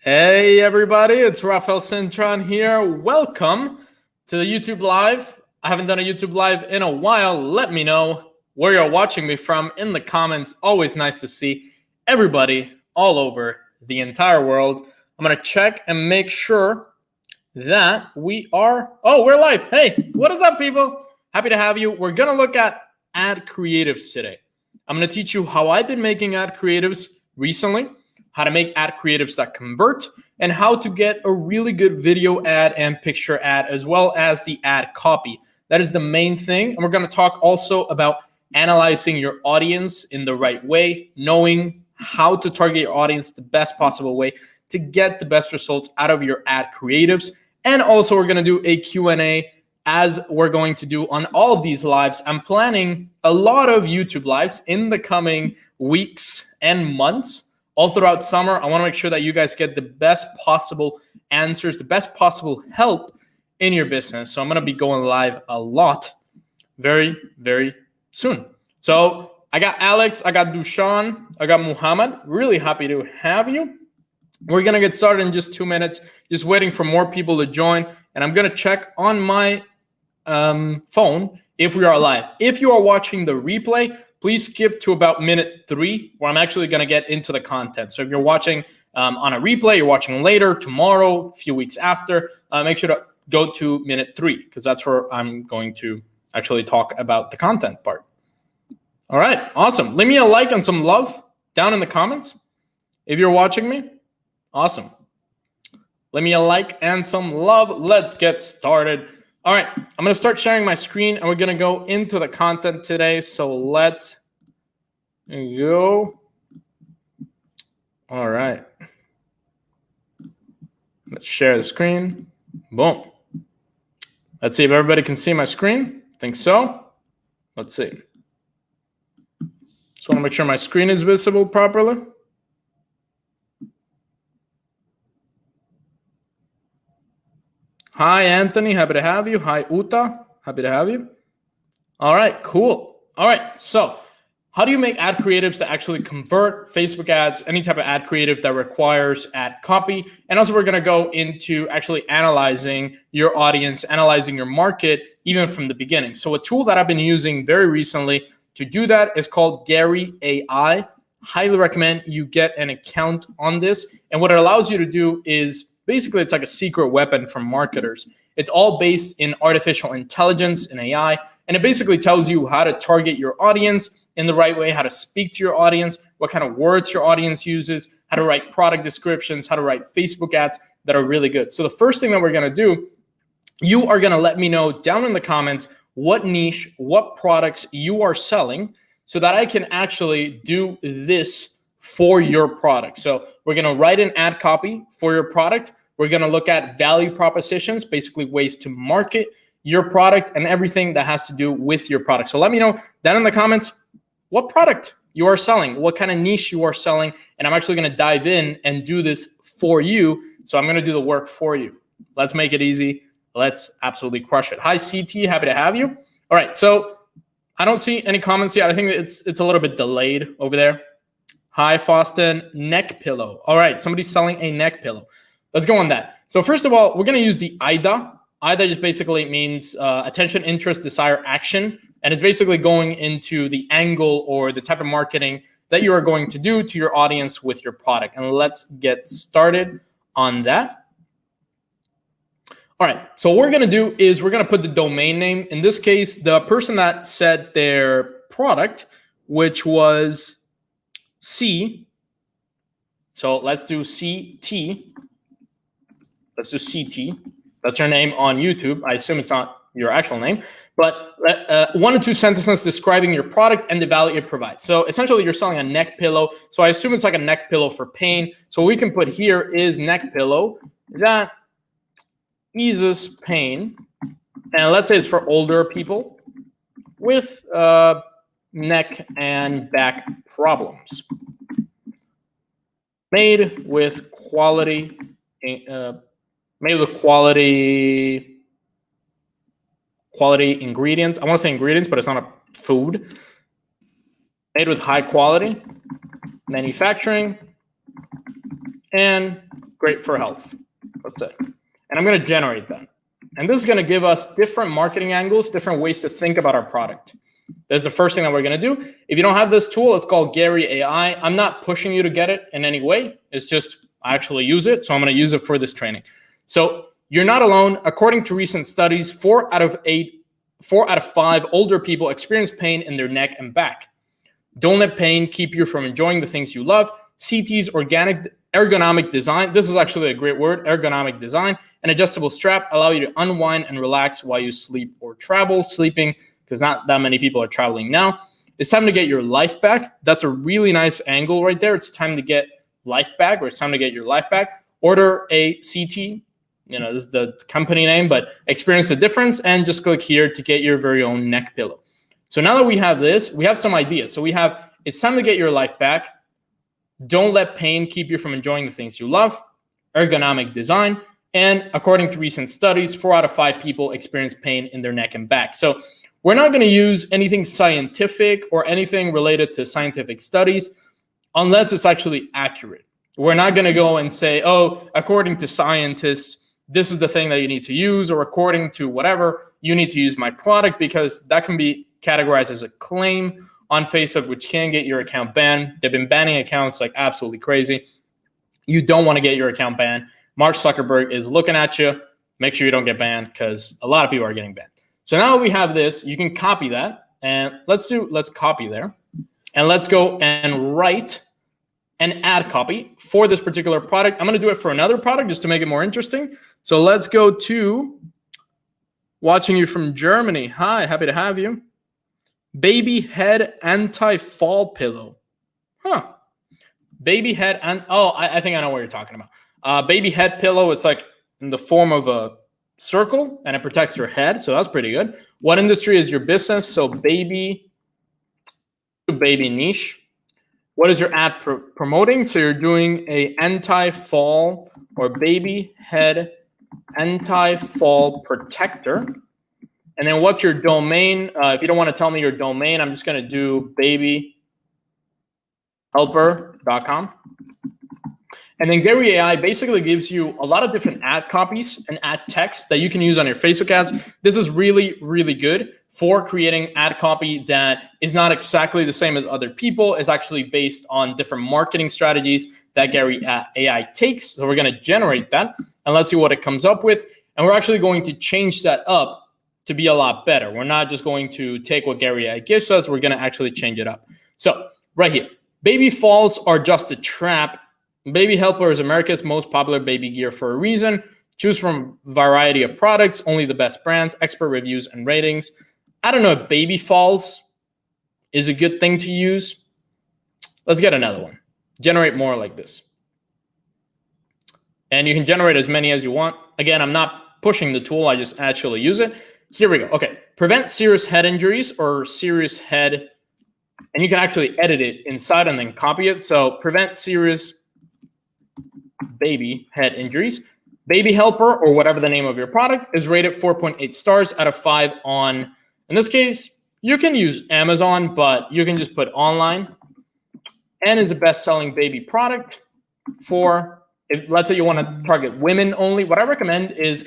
Hey everybody, it's Rafael Cintron here. Welcome to the YouTube Live. I haven't done a YouTube Live in a while. Let me know where you're watching me from in the comments. Always nice to see everybody all over the entire world. I'm going to check and make sure that we're live. Hey, what is up, people? Happy to have you. We're going to look at ad creatives today. I'm going to teach you how I've been making ad creatives recently, how to make ad creatives that convert, and how to get a really good video ad and picture ad, as well as the ad copy. That is the main thing. And we're going to talk also about analyzing your audience in the right way, knowing how to target your audience the best possible way to get the best results out of your ad creatives. And also we're going to do a Q&A as we're going to do on all of these lives. I'm planning a lot of YouTube lives in the coming weeks and months. All throughout summer, I want to make sure that you guys get the best possible answers, the best possible help in your business. So I'm going to be going live a lot very, very soon. So I got Alex, I got Dushan, I got Muhammad. Really happy to have you. We're going to get started in just 2 minutes, just waiting for more people to join. And I'm going to check on my phone if we are live. If you are watching the replay, please skip to about minute 3 where I'm actually going to get into the content. So if you're watching on a replay, you're watching later, tomorrow, a few weeks after, make sure to go to minute 3 because that's where I'm going to actually talk about the content part. All right, awesome. Leave me a like and some love down in the comments if you're watching me. Awesome. Leave me a like and some love. Let's get started. All right, I'm going to start sharing my screen and we're going to go into the content today. So let's go. All right. Let's share the screen. Boom. Let's see if everybody can see my screen. Think so. Let's see. Just want to make sure my screen is visible properly. Hi, Anthony. Happy to have you. Hi, Uta. Happy to have you. All right, cool. All right, so how do you make ad creatives that actually convert? Facebook ads, any type of ad creative that requires ad copy. And also we're going to go into actually analyzing your audience, analyzing your market, even from the beginning. So a tool that I've been using very recently to do that is called Gary AI. Highly recommend you get an account on this. And what it allows you to do is basically, it's like a secret weapon for marketers. It's all based in artificial intelligence and AI, and it basically tells you how to target your audience in the right way, how to speak to your audience, what kind of words your audience uses, how to write product descriptions, how to write Facebook ads that are really good. So the first thing that we're going to do, you are going to let me know down in the comments what niche, what products you are selling so that I can actually do this for your product. So we're going to write an ad copy for your product. We're going to look at value propositions, basically ways to market your product and everything that has to do with your product. So let me know down in the comments what product you are selling, what kind of niche you are selling, and I'm actually going to dive in and do this for you. So I'm going to do the work for you. Let's make it easy. Let's absolutely crush it. Hi, CT. Happy to have you. All right. So I don't see any comments yet. I think it's a little bit delayed over there. Hi, Faustin. Neck pillow. All right. Somebody's selling a neck pillow. Let's go on that. So first of all, we're going to use the IDA. IDA just basically means attention, interest, desire, action. And it's basically going into the angle or the type of marketing that you are going to do to your audience with your product. And let's get started on that. All right. So what we're going to do is we're going to put the domain name. In this case, the person that said their product, which was C. So let's do CT. Let's do CT. That's your name on YouTube. I assume it's not your actual name, but 1 or 2 sentences describing your product and the value it provides. So essentially you're selling a neck pillow. So I assume it's like a neck pillow for pain. So what we can put here is neck pillow that eases pain. And let's say it's for older people with neck and back problems. Made with quality ingredients. I want to say ingredients, but it's not a food. Made with high quality manufacturing and great for health. That's it. And I'm going to generate that. And this is going to give us different marketing angles, different ways to think about our product. That's the first thing that we're going to do. If you don't have this tool, it's called Gary AI. I'm not pushing you to get it in any way. It's just I actually use it. So I'm going to use it for this training. So you're not alone. According to recent studies, 4 out of 5 older people experience pain in their neck and back. Don't let pain keep you from enjoying the things you love. CT's ergonomic design. This is actually a great word, ergonomic design. An adjustable strap allow you to unwind and relax while you sleep or travel. Sleeping, because not that many people are traveling now. It's time to get your life back. That's a really nice angle right there. It's time to get life back, or it's time to get your life back. Order a CT. This is the company name, but experience the difference and just click here to get your very own neck pillow. So now that we have this, we have some ideas. So we have, it's time to get your life back. Don't let pain keep you from enjoying the things you love. Ergonomic design. And according to recent studies, 4 out of 5 people experience pain in their neck and back. So we're not going to use anything scientific or anything related to scientific studies unless it's actually accurate. We're not going to go and say, oh, according to scientists, this is the thing that you need to use, or according to whatever, you need to use my product, because that can be categorized as a claim on Facebook, which can get your account banned. They've been banning accounts like absolutely crazy. You don't want to get your account banned. Mark Zuckerberg is looking at you. Make sure you don't get banned, because a lot of people are getting banned. So now we have this. You can copy that, and let's copy there, and let's go and write an ad copy for this particular product. I'm going to do it for another product just to make it more interesting. So let's go to watching you from Germany. Hi, happy to have you. Baby head anti-fall pillow. Baby head and I think I know what you're talking about. Baby head pillow. It's like in the form of a circle, and it protects your head. So that's pretty good. What industry is your business? So baby niche. What is your ad promoting? So you're doing a anti-fall or baby head anti-fall protector. And then what's your domain? If you don't want to tell me your domain, I'm just going to do babyhelper.com. And then Gary AI basically gives you a lot of different ad copies and ad text that you can use on your Facebook ads. This is really, really good for creating ad copy that is not exactly the same as other people. It's actually based on different marketing strategies that Gary AI takes. So we're going to generate that, and let's see what it comes up with. And we're actually going to change that up to be a lot better. We're not just going to take what Gary AI gives us. We're going to actually change it up. So right here, baby falls are just a trap. Baby Helper is America's most popular baby gear for a reason. Choose from a variety of products, only the best brands, expert reviews, and ratings. I don't know if baby falls is a good thing to use. Let's get another one. Generate more like this. And you can generate as many as you want. Again, I'm not pushing the tool. I just actually use it. Here we go. Okay. Prevent serious head injuries or serious head. And you can actually edit it inside and then copy it. So prevent serious baby head injuries. Baby Helper, or whatever the name of your product, is rated 4.8 stars out of 5 on, in this case, you can use Amazon, but you can just put online, and is a best-selling baby product for, if let's say you want to target women only. What I recommend is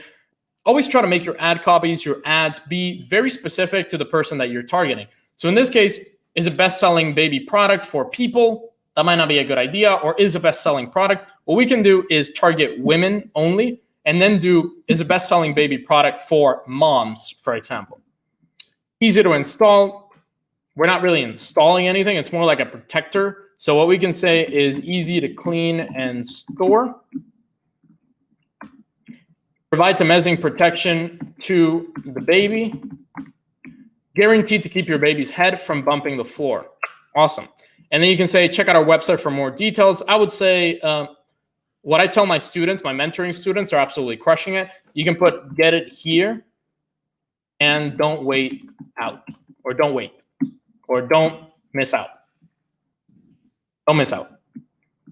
always try to make your ad copies, your ads, be very specific to the person that you're targeting. So in this case, is a best-selling baby product for people. That might not be a good idea, or is a best-selling product. What we can do is target women only, and then do is a best-selling baby product for moms, for example. Easy to install. We're not really installing anything. It's more like a protector. So what we can say is easy to clean and store. Provide the amazing protection to the baby. Guaranteed to keep your baby's head from bumping the floor. Awesome. And then you can say, check out our website for more details. I would say what I tell my students, my mentoring students are absolutely crushing it. You can put get it here and don't wait out, or don't wait, or don't miss out. Don't miss out.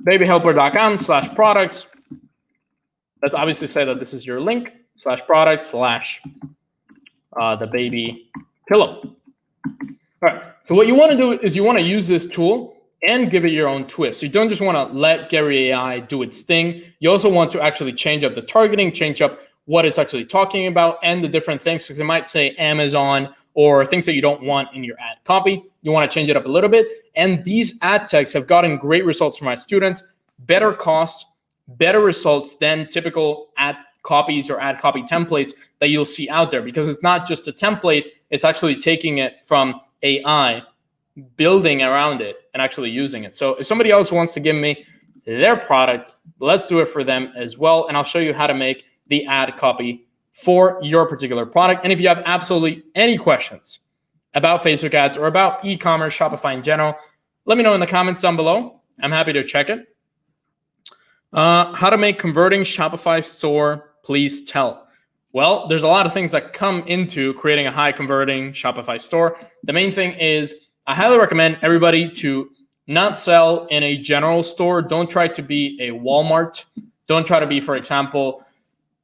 Babyhelper.com/products. Let's obviously say that this is your link /product/ the baby pillow. All right. So what you want to do is you want to use this tool and give it your own twist. So you don't just want to let Gary AI do its thing. You also want to actually change up the targeting, change up what it's actually talking about and the different things, because it might say Amazon or things that you don't want in your ad copy. You want to change it up a little bit. And these ad techs have gotten great results for my students, better costs, better results than typical ad copies or ad copy templates that you'll see out there, because it's not just a template, it's actually taking it from AI, building around it and actually using it. So if somebody else wants to give me their product, let's do it for them as well. And I'll show you how to make the ad copy for your particular product. And if you have absolutely any questions about Facebook ads or about e-commerce, Shopify in general, let me know in the comments down below. I'm happy to check it. How to make converting Shopify store, please tell. Well, there's a lot of things that come into creating a high converting Shopify store. The main thing is I highly recommend everybody to not sell in a general store. Don't try to be a Walmart. Don't try to be, for example,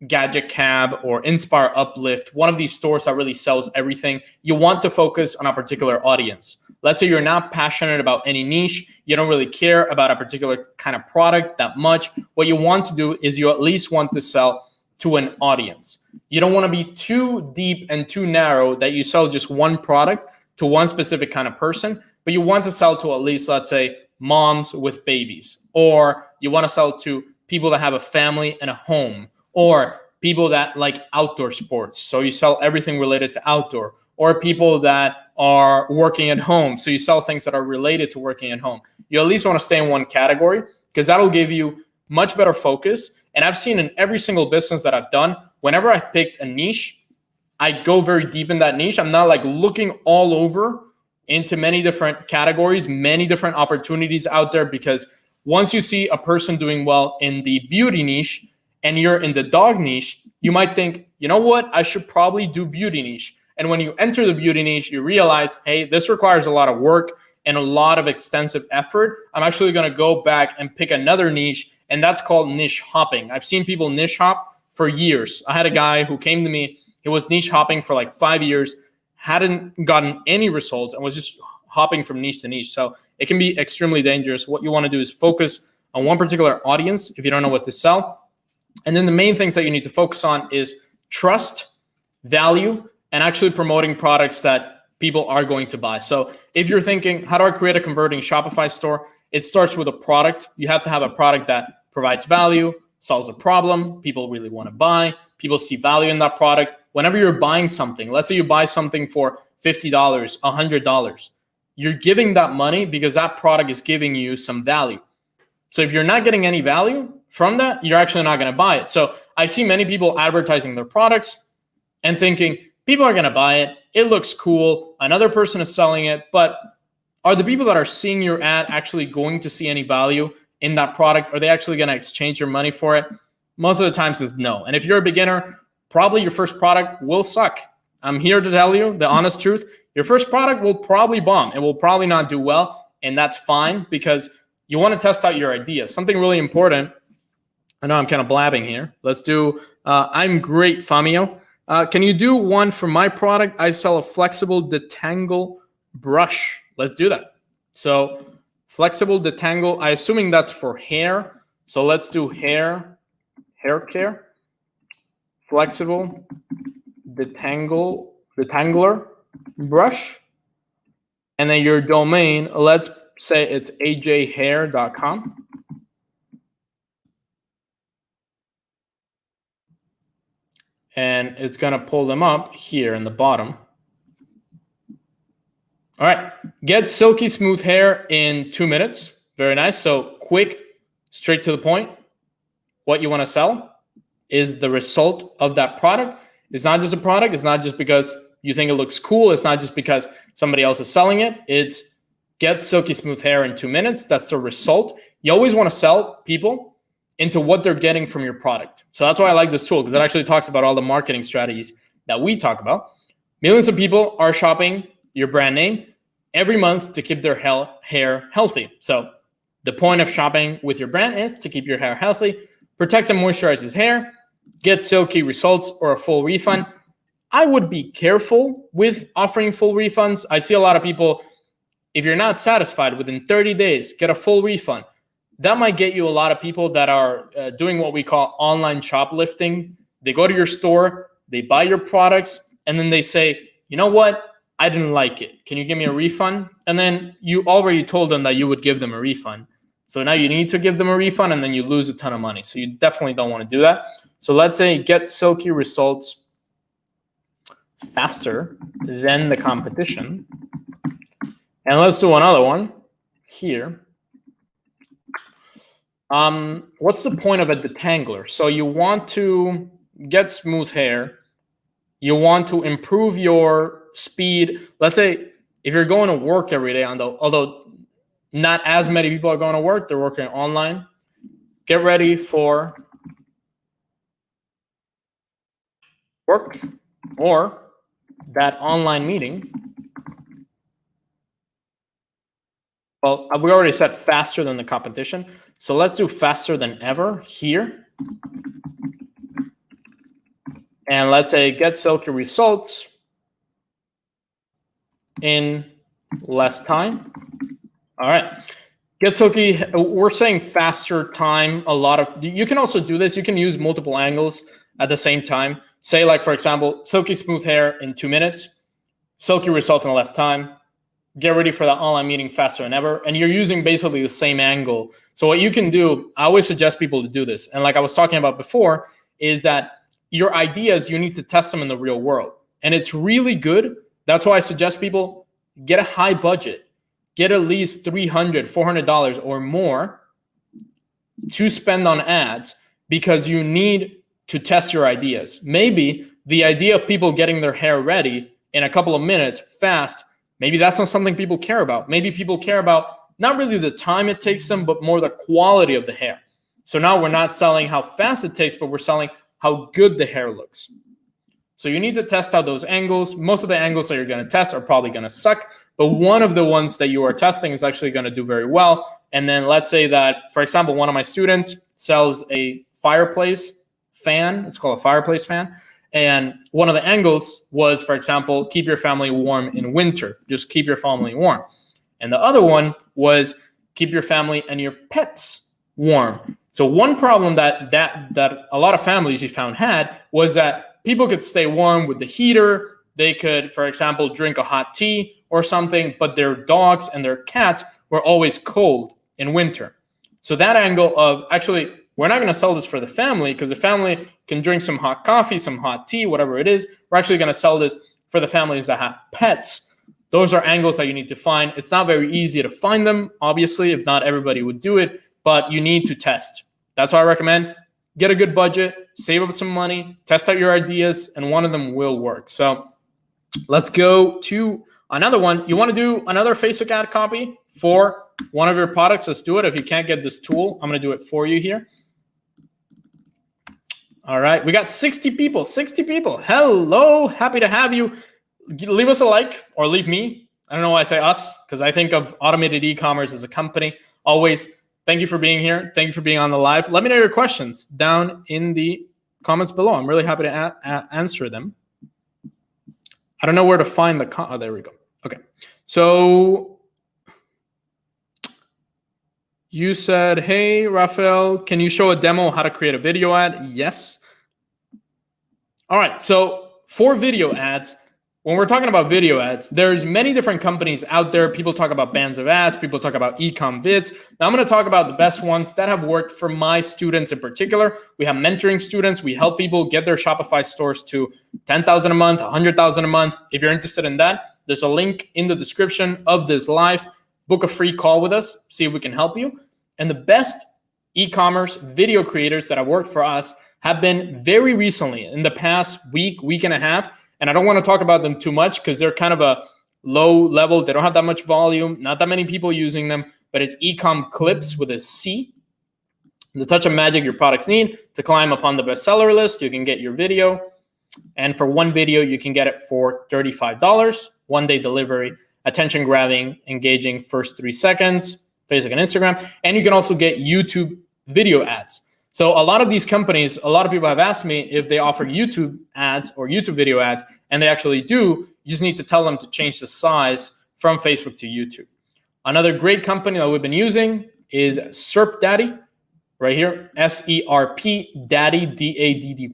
Gadget Cab or Inspire Uplift, one of these stores that really sells everything. You want to focus on a particular audience. Let's say you're not passionate about any niche. You don't really care about a particular kind of product that much. What you want to do is you at least want to sell to an audience. You don't want to be too deep and too narrow that you sell just one product to one specific kind of person, but you want to sell to at least, let's say, moms with babies, or you want to sell to people that have a family and a home, or people that like outdoor sports, so you sell everything related to outdoor, or people that are working at home, so you sell things that are related to working at home. You at least want to stay in one category, because that'll give you much better focus. And I've seen in every single business that I've done, whenever I picked a niche, I go very deep in that niche. I'm not like looking all over into many different categories, many different opportunities out there, because once you see a person doing well in the beauty niche and you're in the dog niche, you might think, you know what, I should probably do beauty niche. And when you enter the beauty niche, you realize, hey, this requires a lot of work and a lot of extensive effort. I'm actually going to go back and pick another niche, and that's called niche hopping. I've seen people niche hop for years. I had a guy who came to me, he was niche hopping for like 5 years, hadn't gotten any results, and was just hopping from niche to niche. So it can be extremely dangerous. What you want to do is focus on one particular audience if you don't know what to sell. And then the main things that you need to focus on is trust, value, and actually promoting products that people are going to buy. So if you're thinking, how do I create a converting Shopify store? It starts with a product. You have to have a product that provides value, solves a problem, people really want to buy, people see value in that product. Whenever you're buying something, let's say you buy something for $50, $100, you're giving that money because that product is giving you some value. So if you're not getting any value from that, you're actually not going to buy it. So I see many people advertising their products and thinking, people are going to buy it. It looks cool. Another person is selling it. But are the people that are seeing your ad actually going to see any value in that product? Are they actually going to exchange your money for it? Most of the times is no. And if you're a beginner, probably your first product will suck. I'm here to tell you the honest truth. Your first product will probably bomb. It will probably not do well. And that's fine, because you want to test out your ideas. Something really important. I know I'm kind of blabbing here. Let's do, I'm great, Famio. Can you do one for my product? I sell a flexible detangle brush. Let's do that. So flexible detangle, I assuming that's for hair. So let's do hair care. Flexible detangler brush. And then your domain, let's say it's ajhair.com. And it's going to pull them up here in the bottom. All right. Get silky smooth hair in 2 minutes. Very nice. So quick, straight to the point. What you want to sell is the result of that product. It's not just a product. It's not just because you think it looks cool. It's not just because somebody else is selling it. It's get silky smooth hair in 2 minutes. That's the result. You always want to sell people into what they're getting from your product. So that's why I like this tool, because it actually talks about all the marketing strategies that we talk about. Millions of people are shopping your brand name every month to keep their hair healthy. So the point of shopping with your brand is to keep your hair healthy, protects and moisturizes hair, get silky results or a full refund. I would be careful with offering full refunds. I see a lot of people if you're not satisfied within 30 days, get a full refund. That might get you a lot of people that are doing what we call online shoplifting. They go to your store, they buy your products, and then they say, you know what? I didn't like it. Can you give me a refund? And then you already told them that you would give them a refund. So now you need to give them a refund, and then you lose a ton of money. So you definitely don't want to do that. So let's say get silky results faster than the competition. And let's do another one here. What's the point of a detangler? So you want to get smooth hair. You want to improve your speed. Let's say if you're going to work every day, although not as many people are going to work, they're working online. Get ready for work or that online meeting. Well, we already said faster than the competition. So let's do faster than ever here. And let's say get silky results in less time. All right. Get silky, we're saying faster time. You can also do this. You can use multiple angles at the same time. Say, like, for example, silky smooth hair in 2 minutes, silky results in less time. Get ready for that online meeting faster than ever. And you're using basically the same angle. So what you can do, I always suggest people to do this. And like I was talking about before, is that your ideas, you need to test them in the real world. And it's really good. That's why I suggest people get a high budget. Get at least $300, $400 or more to spend on ads, because you need to test your ideas. Maybe the idea of people getting their hair ready in a couple of minutes fast, maybe that's not something people care about. Maybe people care about not really the time it takes them, but more the quality of the hair. So now we're not selling how fast it takes, but we're selling how good the hair looks. So you need to test out those angles. Most of the angles that you're going to test are probably going to suck, but one of the ones that you are testing is actually going to do very well. And then let's say that, for example, one of my students sells a fireplace fan. It's called a fireplace fan. And one of the angles was, for example, keep your family warm in winter. Just keep your family warm. And the other one was keep your family and your pets warm. So one problem that a lot of families he found had was that people could stay warm with the heater. They could, for example, drink a hot tea or something, but their dogs and their cats were always cold in winter. So that angle of actually, we're not going to sell this for the family because the family can drink some hot coffee, some hot tea, whatever it is. We're actually going to sell this for the families that have pets. Those are angles that you need to find. It's not very easy to find them, obviously, if not everybody would do it, but you need to test. That's why I recommend get a good budget, save up some money, test out your ideas, and one of them will work. So let's go to another one. You want to do another Facebook ad copy for one of your products? Let's do it. If you can't get this tool, I'm going to do it for you here. All right. We got 60 people. 60 people. Hello. Happy to have you. Leave us a like, or leave me. I don't know why I say us, because I think of automated e-commerce as a company. Always. Thank you for being here. Thank you for being on the live. Let me know your questions down in the comments below. I'm really happy to answer them. I don't know where to find the oh, there we go. Okay. So you said, hey, Rafael, can you show a demo how to create a video ad? Yes. All right. So for video ads, when we're talking about video ads, there's many different companies out there. People talk about bands of ads. People talk about e-com vids. Now I'm going to talk about the best ones that have worked for my students in particular. We have mentoring students. We help people get their Shopify stores to 10,000 a month, 100,000 a month. If you're interested in that, there's a link in the description of this live. Book a free call with us. See if we can help you. And the best e-commerce video creators that have worked for us have been very recently, in the past week, week and a half. And I don't want to talk about them too much because they're kind of a low level. They don't have that much volume, not that many people using them, but it's Ecom Clips with a C. The touch of magic your products need to climb upon the bestseller list. You can get your video. And for one video, you can get it for $35, 1 day delivery, attention grabbing, engaging first 3 seconds, Facebook and Instagram. And you can also get YouTube video ads. So a lot of these companies, a lot of people have asked me if they offer YouTube ads or YouTube video ads, and they actually do. You just need to tell them to change the size from Facebook to YouTube. Another great company that we've been using is SERP Daddy, right here, SERP Daddy, Daddy.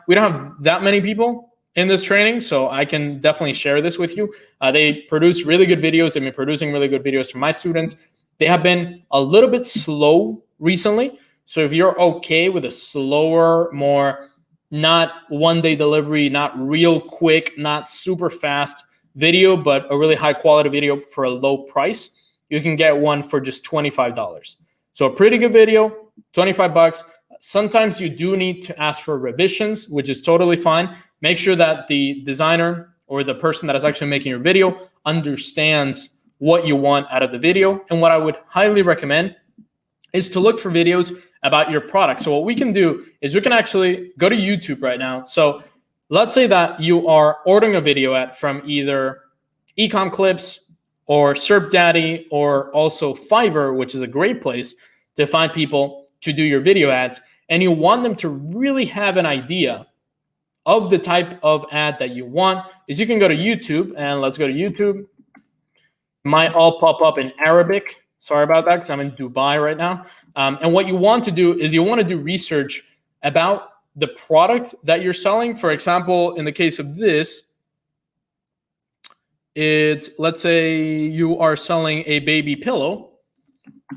We don't have that many people in this training, so I can definitely share this with you. They produce really good videos. They've been producing really good videos for my students. They have been a little bit slow recently, so if you're okay with a slower, more not one-day delivery, not real quick, not super fast video, but a really high-quality video for a low price, you can get one for just $25. So a pretty good video, 25 bucks. Sometimes you do need to ask for revisions, which is totally fine. Make sure that the designer or the person that is actually making your video understands what you want out of the video. And what I would highly recommend is to look for videos about your product. So what we can do is we can actually go to YouTube right now. So let's say that you are ordering a video ad from either Ecom Clips or SERP Daddy, or also Fiverr, which is a great place to find people to do your video ads, and you want them to really have an idea of the type of ad that you want, is you can go to YouTube, and let's go to YouTube. It might all pop up in Arabic. Sorry about that, because I'm in Dubai right now. And what you want to do is you want to do research about the product that you're selling. For example, in the case of this, it's, let's say you are selling a baby pillow.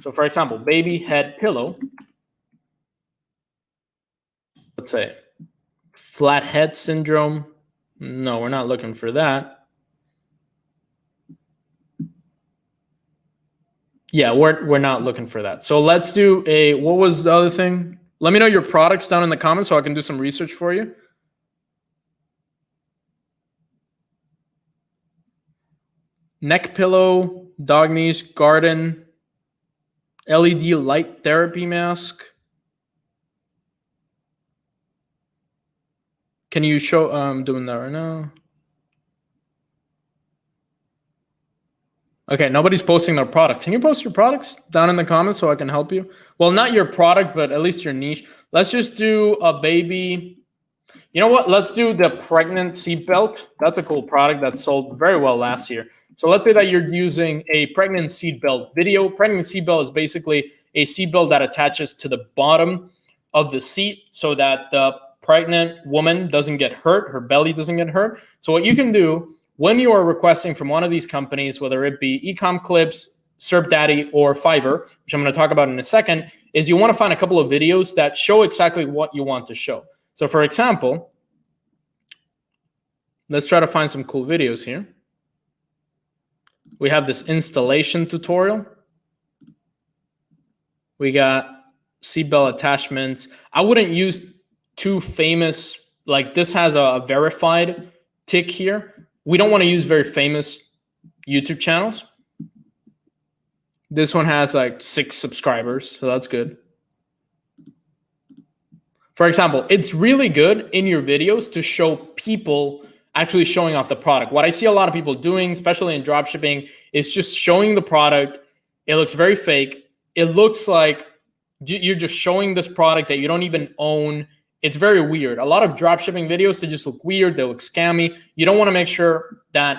So for example, baby head pillow. Let's say flat head syndrome. No, we're not looking for that. Yeah, we're not looking for that. So let's do a, what was the other thing? Let me know your products down in the comments so I can do some research for you. Neck pillow, dog knees, garden, LED light therapy mask. Can you show, I'm doing that right now. Okay, nobody's posting their product. Can you post your products down in the comments so I can help you? Well, not your product, but at least your niche. Let's just do a baby. You know what? Let's do the pregnant seatbelt. That's a cool product that sold very well last year. So let's say that you're using a pregnant seatbelt video. Pregnant seatbelt is basically a seatbelt that attaches to the bottom of the seat so that the pregnant woman doesn't get hurt, her belly doesn't get hurt. So what you can do when you are requesting from one of these companies, whether it be Ecom Clips, SERP Daddy, or Fiverr, which I'm going to talk about in a second, is you want to find a couple of videos that show exactly what you want to show. So for example, let's try to find some cool videos here. We have this installation tutorial. We got seatbelt attachments. I wouldn't use too famous, like this has a verified tick here. We don't want to use very famous YouTube channels. This one has like 6 subscribers, so that's good. For example, it's really good in your videos to show people actually showing off the product. What I see a lot of people doing, especially in dropshipping, is just showing the product. It looks very fake. It looks like you're just showing this product that you don't even own. It's very weird. A lot of dropshipping videos, they just look weird. They look scammy. You don't want to make sure that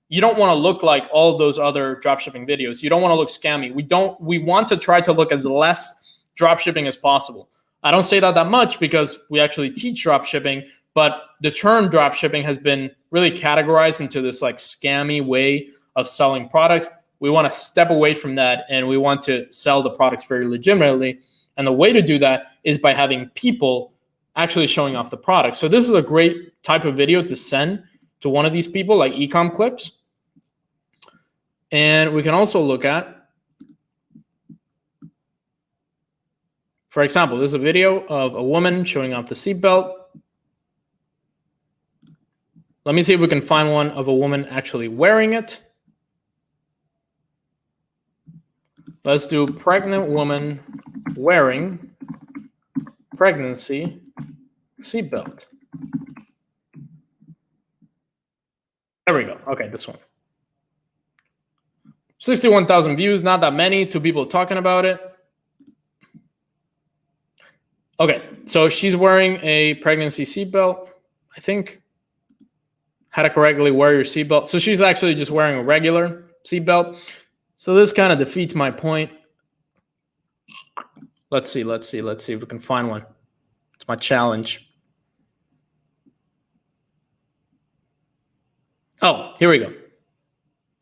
you don't want to look like all of those other dropshipping videos. You don't want to look scammy. We want to try to look as less dropshipping as possible. I don't say that much because we actually teach dropshipping, but the term dropshipping has been really categorized into this like scammy way of selling products. We want to step away from that, and we want to sell the products very legitimately. And the way to do that is by having people actually showing off the product. So this is a great type of video to send to one of these people like Ecom Clips. And we can also look at, for example, this is a video of a woman showing off the seatbelt. Let me see if we can find one of a woman actually wearing it. Let's do pregnant woman wearing pregnancy seatbelt. There we go. Okay, this one. 61,000 views, not that many. 2 people talking about it. Okay, so she's wearing a pregnancy seatbelt, I think. How to correctly wear your seatbelt. So she's actually just wearing a regular seatbelt. So this kind of defeats my point. Let's see if we can find one. It's my challenge. Oh, here we go.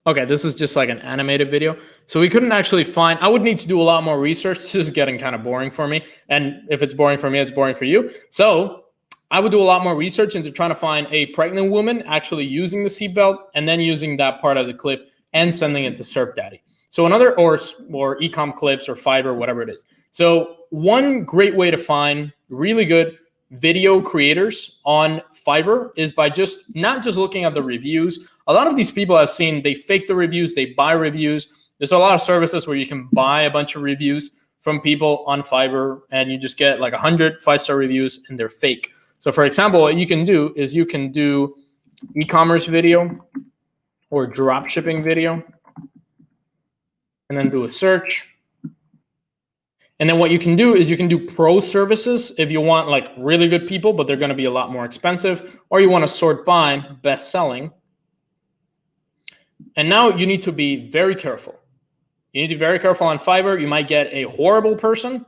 Okay, this is just like an animated video. So we couldn't actually find, I would need to do a lot more research. This is getting kind of boring for me. And if it's boring for me, it's boring for you. So I would do a lot more research into trying to find a pregnant woman actually using the seatbelt and then using that part of the clip and sending it to Surf Daddy. So another, or ecom clips or Fiverr, whatever it is. So one great way to find really good video creators on Fiverr is by not just looking at the reviews. A lot of these people I've seen, they fake the reviews, they buy reviews. There's a lot of services where you can buy a bunch of reviews from people on Fiverr and you just get like 100 5-star reviews and they're fake. So for example, what you can do is you can do e-commerce video or dropshipping video and then do a search. And then what you can do is you can do pro services if you want like really good people, but they're going to be a lot more expensive, or you want to sort by best selling. And now you need to be very careful. You need to be very careful on Fiverr. You might get a horrible person,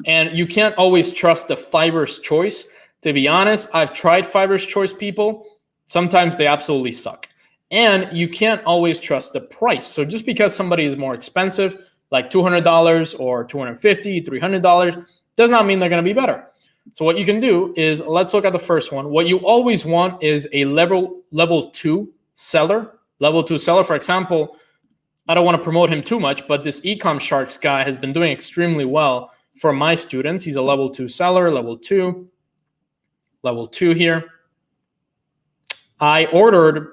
and you can't always trust the Fiverr's choice. To be honest, I've tried Fiverr's choice people. Sometimes they absolutely suck. And you can't always trust the price. So just because somebody is more expensive, like $200 or $250, $300, does not mean they're going to be better. So what you can do is, let's look at the first one. What you always want is a level 2 seller. Level 2 seller, for example, I don't want to promote him too much, but this Ecom Sharks guy has been doing extremely well for my students. He's a level 2 seller, level 2 here. I ordered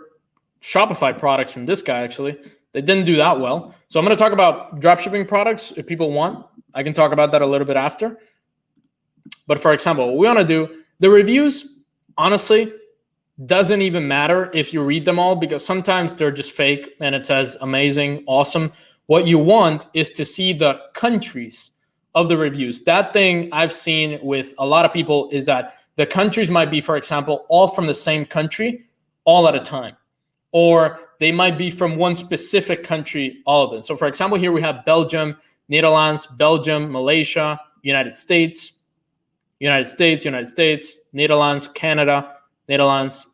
Shopify products from this guy, actually. They didn't do that well. So I'm going to talk about dropshipping products if people want. I can talk about that a little bit after. But for example, what we want to do, the reviews, honestly, doesn't even matter if you read them all, because sometimes they're just fake and it says amazing, awesome. What you want is to see the countries of the reviews. That thing I've seen with a lot of people is that the countries might be, for example, all from the same country all at a time. Or they might be from one specific country, all of them. So for example, here we have Belgium, Netherlands, Belgium, Malaysia, United States, Netherlands, Canada, Netherlands,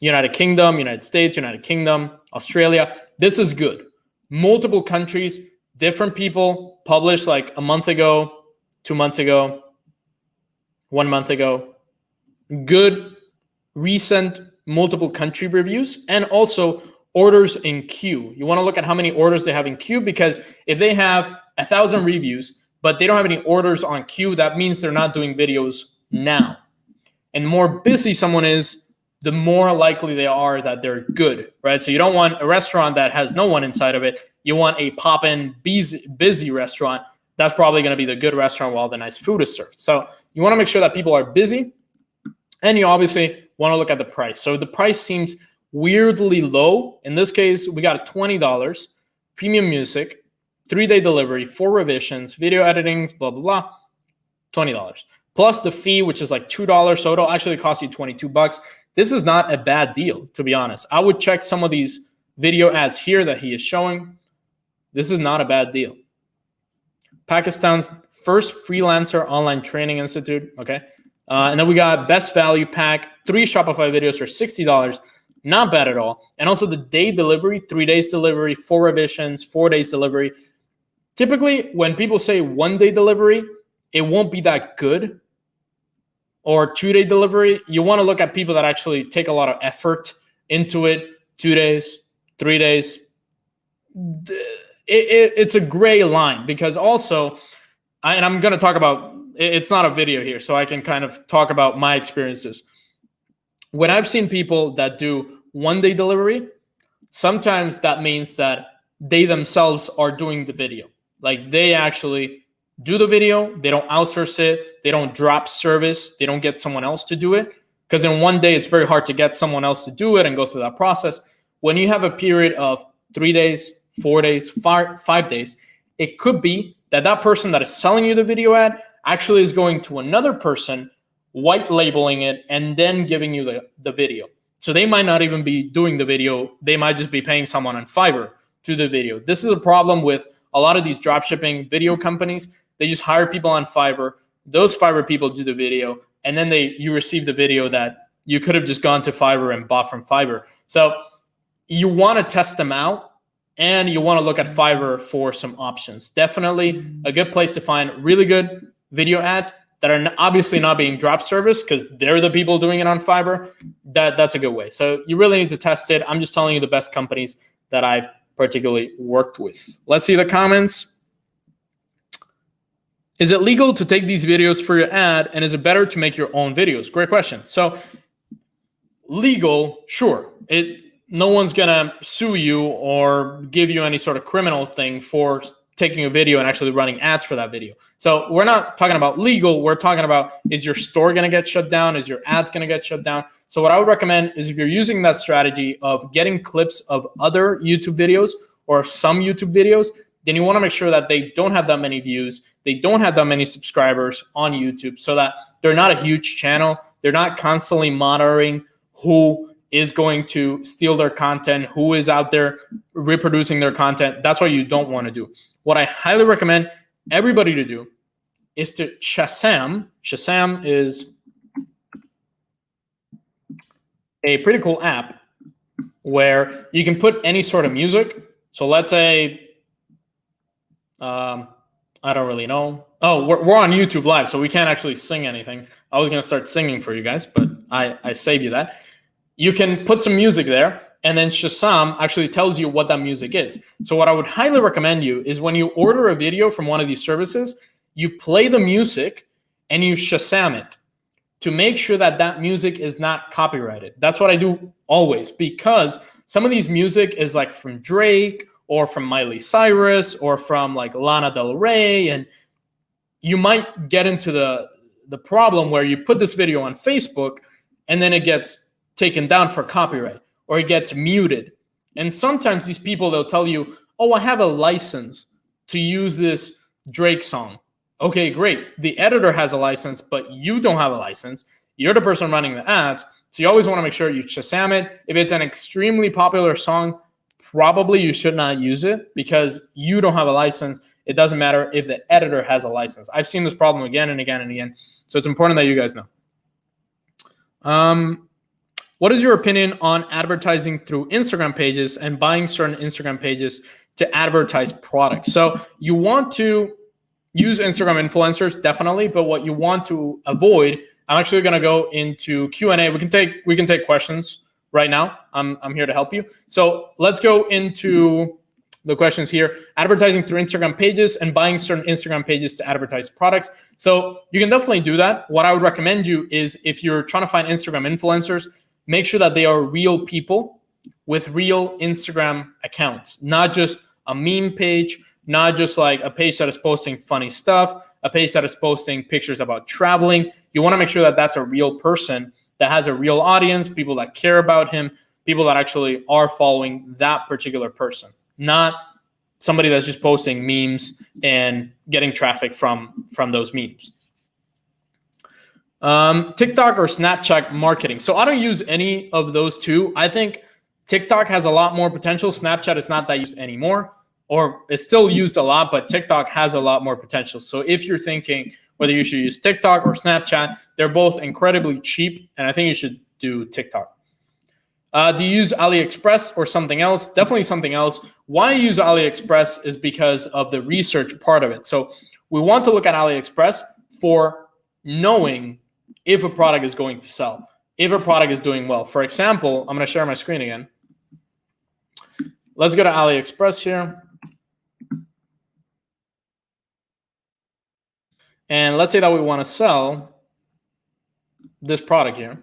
United Kingdom, United States, United Kingdom, Australia. This is good. Multiple countries, different people published like a month ago, 2 months ago, 1 month ago. Good, recent, multiple country reviews, and also orders in queue. You want to look at how many orders they have in queue, because if they have 1,000 reviews, but they don't have any orders on queue, that means they're not doing videos now. And the more busy someone is, the more likely they are that they're good, right? So you don't want a restaurant that has no one inside of it. You want a pop-in, busy restaurant. That's probably going to be the good restaurant while the nice food is served. So you want to make sure that people are busy, and you obviously want to look at the price. So the price seems weirdly low. In this case, we got $20, premium music, 3-day delivery, 4 revisions, video editing, blah, blah, blah, $20. Plus the fee, which is like $2. So it'll actually cost you $22. This is not a bad deal, to be honest. I would check some of these video ads here that he is showing. This is not a bad deal. Pakistan's first freelancer online training institute, okay? And then we got best value pack, 3 Shopify videos for $60. Not bad at all. And also the day delivery, 3 days delivery, 4 revisions, 4 days delivery. Typically, when people say 1 day delivery, it won't be that good. Or 2-day delivery, you want to look at people that actually take a lot of effort into it. 2 days, 3 days. It's a gray line, because also, and I'm going to talk about, it's not a video here, so I can kind of talk about my experiences. When I've seen people that do 1-day delivery, sometimes that means that they themselves are doing the video. Like they actually do the video, they don't outsource it, they don't drop service, they don't get someone else to do it. Because in 1 day, it's very hard to get someone else to do it and go through that process. When you have a period of 3 days, 4 days, 5 days, it could be that that person that is selling you the video ad actually is going to another person, white labeling it, and then giving you the video. So they might not even be doing the video. They might just be paying someone on Fiverr do the video. This is a problem with a lot of these dropshipping video companies. They just hire people on Fiverr. Those Fiverr people do the video, and then you receive the video that you could have just gone to Fiverr and bought from Fiverr. So you want to test them out, and you want to look at Fiverr for some options. Definitely a good place to find really good video ads that are obviously not being drop service, because they're the people doing it on Fiverr. That's a good way. So you really need to test it. I'm just telling you the best companies that I've particularly worked with. Let's see the comments. Is it legal to take these videos for your ad, and is it better to make your own videos? Great question. So legal, sure. No one's gonna sue you or give you any sort of criminal thing for taking a video and actually running ads for that video. So we're not talking about legal. We're talking about, is your store gonna get shut down? Is your ads gonna get shut down? So what I would recommend is, if you're using that strategy of getting clips of other YouTube videos or some YouTube videos, then you wanna make sure that they don't have that many views, they don't have that many subscribers on YouTube, so that they're not a huge channel. They're not constantly monitoring who is going to steal their content, who is out there reproducing their content. That's what you don't want to do. What I highly recommend everybody to do is to Shazam. Shazam is a pretty cool app where you can put any sort of music. So let's say, I don't really know. Oh, we're on YouTube Live, so we can't actually sing anything. I was going to start singing for you guys, but I saved you that. You can put some music there, and then Shazam actually tells you what that music is. So what I would highly recommend you is, when you order a video from one of these services, you play the music and you Shazam it to make sure that that music is not copyrighted. That's what I do always, because some of these music is like from Drake or from Miley Cyrus or from like Lana Del Rey, and you might get into the problem where you put this video on Facebook and then it gets taken down for copyright, or it gets muted. And sometimes these people, they'll tell you, oh, I have a license to use this Drake song. Okay, great. The editor has a license, but you don't have a license. You're the person running the ads. So you always want to make sure you Shazam it. If it's an extremely popular song, probably you should not use it, because you don't have a license. It doesn't matter if the editor has a license. I've seen this problem again and again and again. So it's important that you guys know. What is your opinion on advertising through Instagram pages and buying certain Instagram pages to advertise products? So you want to use Instagram influencers, definitely, but what you want to avoid, I'm actually going to go into Q&A. We can take questions right now. I'm here to help you. So let's go into the questions here. Advertising through Instagram pages and buying certain Instagram pages to advertise products. So you can definitely do that. What I would recommend you is, if you're trying to find Instagram influencers, make sure that they are real people with real Instagram accounts, not just a meme page, not just like a page that is posting funny stuff, a page that is posting pictures about traveling. You want to make sure that that's a real person that has a real audience, people that care about him, people that actually are following that particular person, not somebody that's just posting memes and getting traffic from those memes. TikTok or Snapchat marketing. So I don't use any of those two. I think TikTok has a lot more potential. Snapchat is not that used anymore, or it's still used a lot, but TikTok has a lot more potential. So if you're thinking whether you should use TikTok or Snapchat, they're both incredibly cheap, and I think you should do TikTok. Do you use AliExpress or something else? Definitely something else. Why I use AliExpress is because of the research part of it. So we want to look at AliExpress for knowing if a product is going to sell, if a product is doing well. For example, I'm going to share my screen again. Let's go to AliExpress here. And let's say that we want to sell this product here.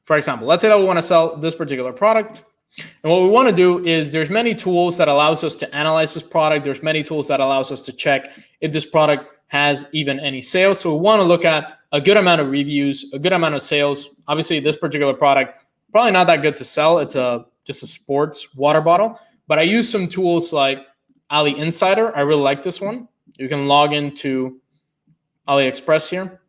For example, let's say that we want to sell this particular product. And what we want to do is, there's many tools that allows us to analyze this product. There's many tools that allows us to check if this product has even any sales. So we want to look at a good amount of reviews, a good amount of sales. Obviously, this particular product, probably not that good to sell. It's just a sports water bottle. But I use some tools like Ali Insider. I really like this one. You can log into AliExpress here.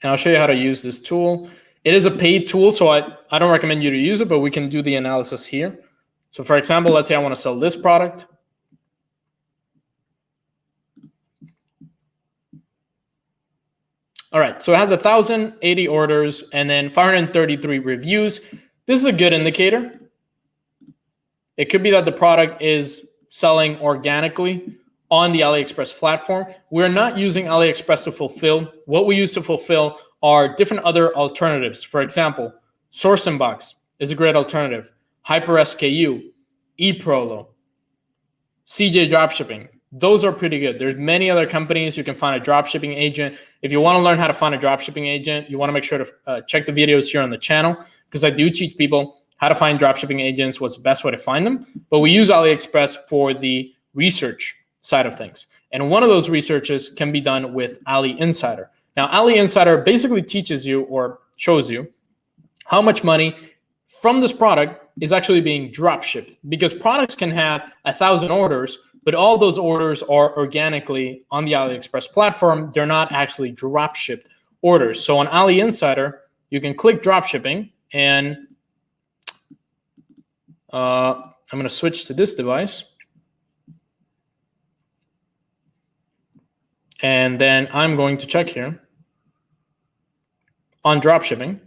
And I'll show you how to use this tool. It is a paid tool, so I don't recommend you to use it, but we can do the analysis here. So for example, let's say I want to sell this product. All right, so it has 1,080 orders and then 533 reviews. This is a good indicator. It could be that the product is selling organically on the AliExpress platform. We're not using AliExpress to fulfill. What we use to fulfill are different other alternatives. For example, Source Inbox is a great alternative. Hyper SKU, eProlo, CJ Dropshipping. Those are pretty good. There's many other companies you can find a dropshipping agent. If you want to learn how to find a dropshipping agent, you want to make sure to check the videos here on the channel, because I do teach people how to find dropshipping agents, what's the best way to find them. But we use AliExpress for the research side of things. And one of those researches can be done with Ali Insider. Now, Ali Insider basically teaches you or shows you how much money from this product is actually being drop shipped, because products can have 1,000 orders, but all those orders are organically on the AliExpress platform. They're not actually drop shipped orders. So on Ali Insider, you can click drop shipping, and I'm going to switch to this device. And then I'm going to check here on dropshipping.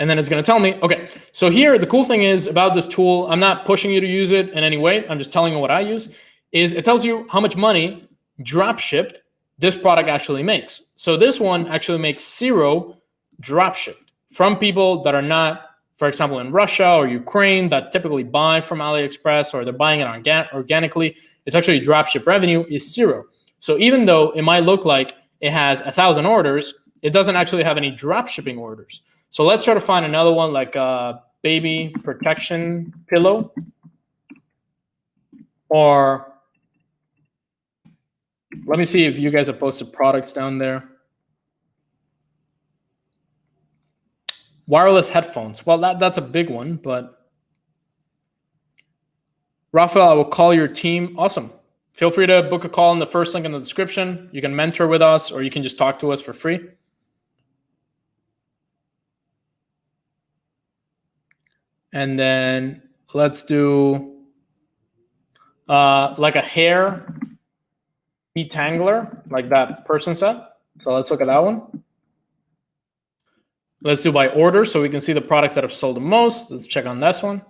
And then it's going to tell me, okay, so here, the cool thing is about this tool, I'm not pushing you to use it in any way. I'm just telling you what I use, is it tells you how much money drop shipped this product actually makes. So this one actually makes 0 drop shipped from people that are not, for example, in Russia or Ukraine, that typically buy from AliExpress, or they're buying it organically. It's actually dropship revenue is 0. So even though it might look like it has 1,000 orders, it doesn't actually have any dropshipping orders. So let's try to find another one, like a baby protection pillow, or let me see if you guys have posted products down there. Wireless headphones. Well, that's a big one, but Rafael, I will call your team. Awesome. Feel free to book a call in the first link in the description. You can mentor with us, or you can just talk to us for free. And then let's do like a hair detangler, like that person said. So let's look at that one. Let's do by order so we can see the products that have sold the most. Let's check on this one.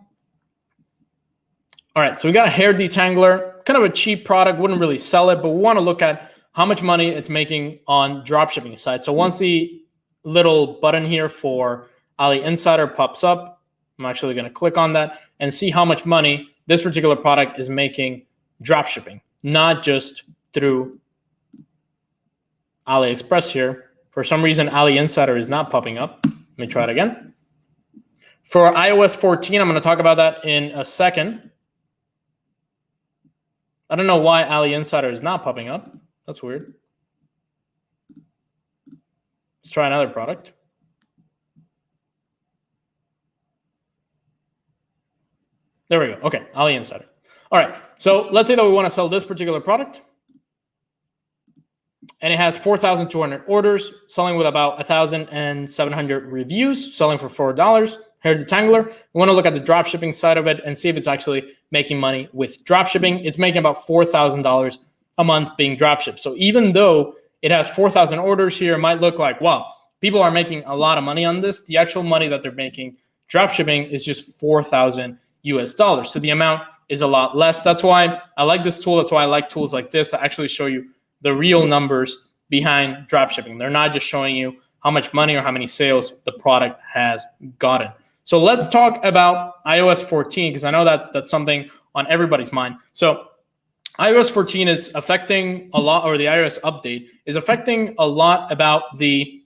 All right, so we got a hair detangler, kind of a cheap product, wouldn't really sell it, but we want to look at how much money it's making on dropshipping side. So once the little button here for Ali Insider pops up, I'm actually going to click on that and see how much money this particular product is making dropshipping, not just through AliExpress here. For some reason, Ali Insider is not popping up. Let me try it again. For iOS 14, I'm going to talk about that in a second. I don't know why Ali Insider is not popping up. That's weird. Let's try another product. There we go. Okay, Ali Insider. All right, so let's say that we want to sell this particular product, and it has 4,200 orders, selling with about 1,700 reviews, selling for $4. Hair detangler. We want to look at the dropshipping side of it and see if it's actually making money with dropshipping. It's making about $4,000 a month being dropshipped. So even though it has 4,000 orders here, it might look like, wow, people are making a lot of money on this. The actual money that they're making dropshipping is just $4,000 US. So the amount is a lot less. That's why I like this tool. That's why I like tools like this to actually show you the real numbers behind dropshipping. They're not just showing you how much money or how many sales the product has gotten. So let's talk about iOS 14, because I know that's something on everybody's mind. So iOS 14 is affecting a lot, or the iOS update is affecting a lot about the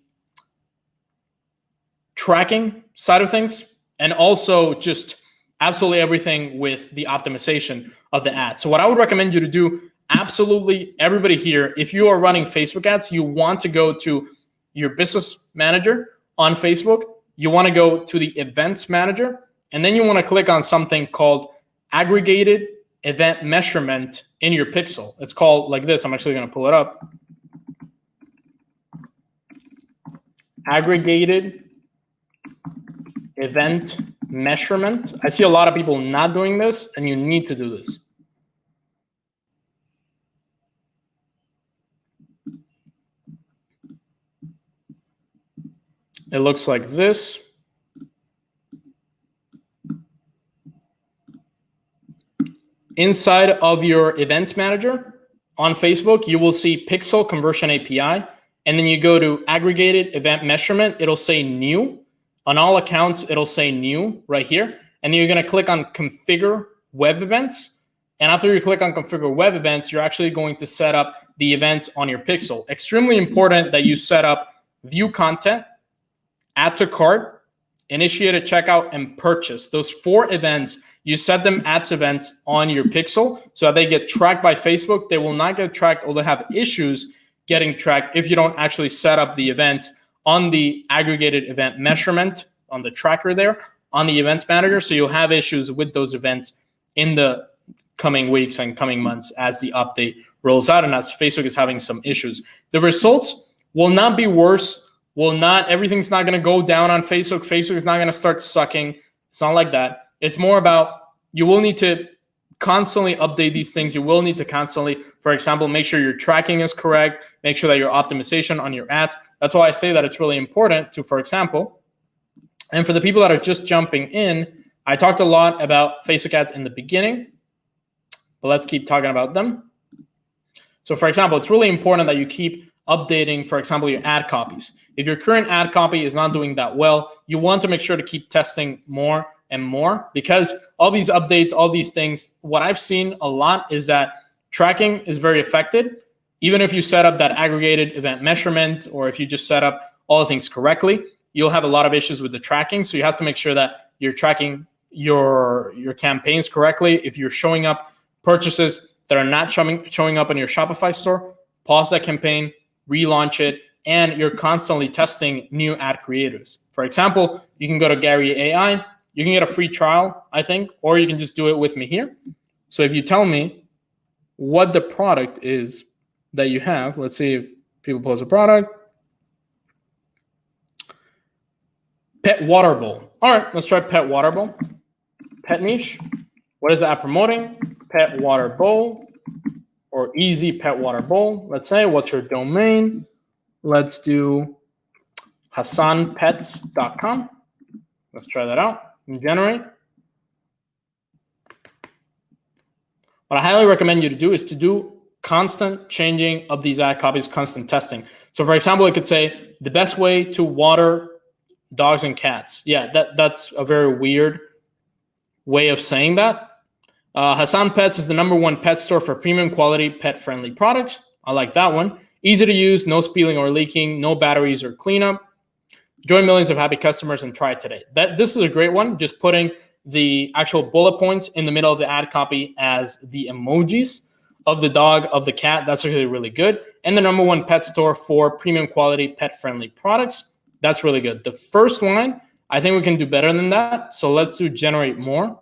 tracking side of things, and also just absolutely everything with the optimization of the ads. So what I would recommend you to do, absolutely everybody here, if you are running Facebook ads, you want to go to your business manager on Facebook. You want to go to the events manager, and then you want to click on something called aggregated event measurement in your pixel. It's called like this. I'm actually going to pull it up. aggregated event measurement. I see a lot of people not doing this, and you need to do this. It looks like this. Inside of your events manager on Facebook, you will see Pixel Conversion API, and then you go to aggregated event measurement. It'll say new. On all accounts, it'll say new right here. And then you're going to click on configure web events. And after you click on configure web events, you're actually going to set up the events on your Pixel. Extremely important that you set up view content, add to cart, initiate a checkout, and purchase. Those 4 events, you set them as events on your Pixel so that they get tracked by Facebook. They will not get tracked, or they'll have issues getting tracked if you don't actually set up the events on the aggregated event measurement on the tracker there on the events manager. So you'll have issues with those events in the coming weeks and coming months as the update rolls out and as Facebook is having some issues. The results will not be worse. Everything's not going to go down on Facebook. Facebook is not going to start sucking. It's not like that. It's more about you will need to constantly update these things. You will need to constantly, for example, make sure your tracking is correct. Make sure that your optimization on your ads. That's why I say that it's really important to, for example, and for the people that are just jumping in, I talked a lot about Facebook ads in the beginning, but let's keep talking about them. So for example, it's really important that you keep updating, for example, your ad copies. If your current ad copy is not doing that well, you want to make sure to keep testing more and more, because all these updates, all these things, what I've seen a lot is that tracking is very affected. Even if you set up that aggregated event measurement, or if you just set up all the things correctly, you'll have a lot of issues with the tracking. So you have to make sure that you're tracking your campaigns correctly. If you're showing up purchases that are not showing up in your Shopify store, pause that campaign, relaunch it, and you're constantly testing new ad creatives. For example, you can go to Gary AI. You can get a free trial, I think, or you can just do it with me here. So if you tell me what the product is that you have, let's see if people post a product. Pet water bowl. All right, let's try pet water bowl. Pet niche. What is the app promoting? Pet water bowl or easy pet water bowl. Let's say, what's your domain? Let's do hassanpets.com. Let's try that out and generate. What I highly recommend you to do is to do constant changing of these ad copies, constant testing. So for example, it could say the best way to water dogs and cats. Yeah, that's a very weird way of saying that. Hassan Pets is the #1 pet store for premium quality, pet-friendly products. I like that one. Easy to use, no spilling or leaking, no batteries or cleanup. Join millions of happy customers and try it today. This is a great one. Just putting the actual bullet points in the middle of the ad copy as the emojis of the dog, of the cat. That's actually really good. And the #1 pet store for premium quality, pet-friendly products. That's really good. The first line, I think we can do better than that. So let's do generate more.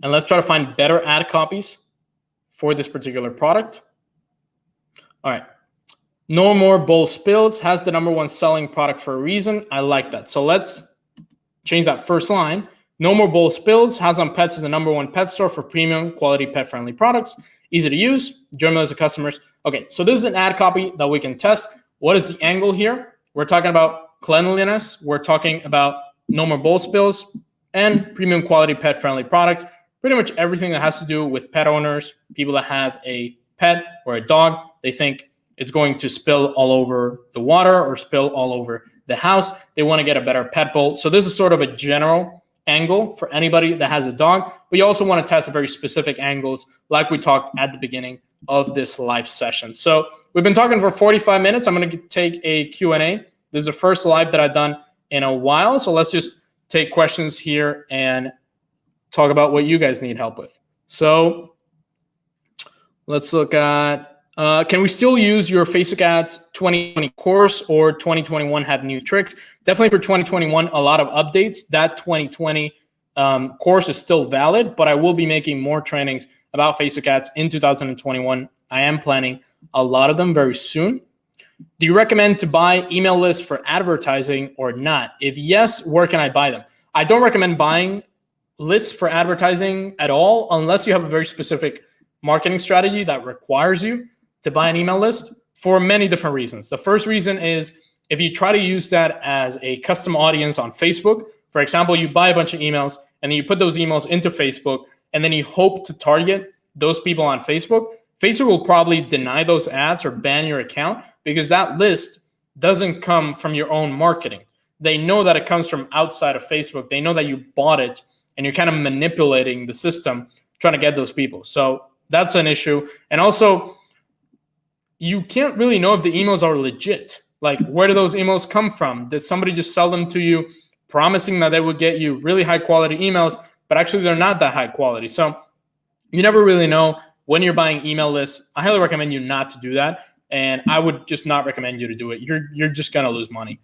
And let's try to find better ad copies for this particular product. All right. No more bowl spills, has the #1 selling product for a reason. I like that. So let's change that first line. No more bowl spills. Hassan Pets is the #1 pet store for premium quality pet-friendly products. Easy to use. Join millions of customers. Okay, so this is an ad copy that we can test. What is the angle here? We're talking about cleanliness. We're talking about no more bowl spills and premium quality pet-friendly products. Pretty much everything that has to do with pet owners, people that have a pet or a dog, they think it's going to spill all over the water or spill all over the house. They want to get a better pet bowl. So this is sort of a general angle for anybody that has a dog, but you also want to test very specific angles like we talked at the beginning of this live session. So we've been talking for 45 minutes. I'm going to take a Q&A. This is the first live that I've done in a while. So let's just take questions here and talk about what you guys need help with. So let's look at, can we still use your Facebook ads 2020 course, or 2021 have new tricks? Definitely for 2021, a lot of updates. That 2020 course is still valid, but I will be making more trainings about Facebook ads in 2021. I am planning a lot of them very soon. Do you recommend to buy email lists for advertising or not? If yes, where can I buy them? I don't recommend buying lists for advertising at all unless you have a very specific marketing strategy that requires you to buy an email list for many different reasons. The first reason is if you try to use that as a custom audience on Facebook. For example, you buy a bunch of emails and then you put those emails into Facebook and then you hope to target those people on Facebook. Facebook will probably deny those ads or ban your account because that list doesn't come from your own marketing. They know that it comes from outside of Facebook. They know that you bought it and you're kind of manipulating the system trying to get those people. So that's an issue. And also, you can't really know if the emails are legit. Like, where do those emails come from? Did somebody just sell them to you promising that they would get you really high quality emails, but actually they're not that high quality? So you never really know when you're buying email lists. I highly recommend you not to do that. And I would just not recommend you to do it. You're just going to lose money.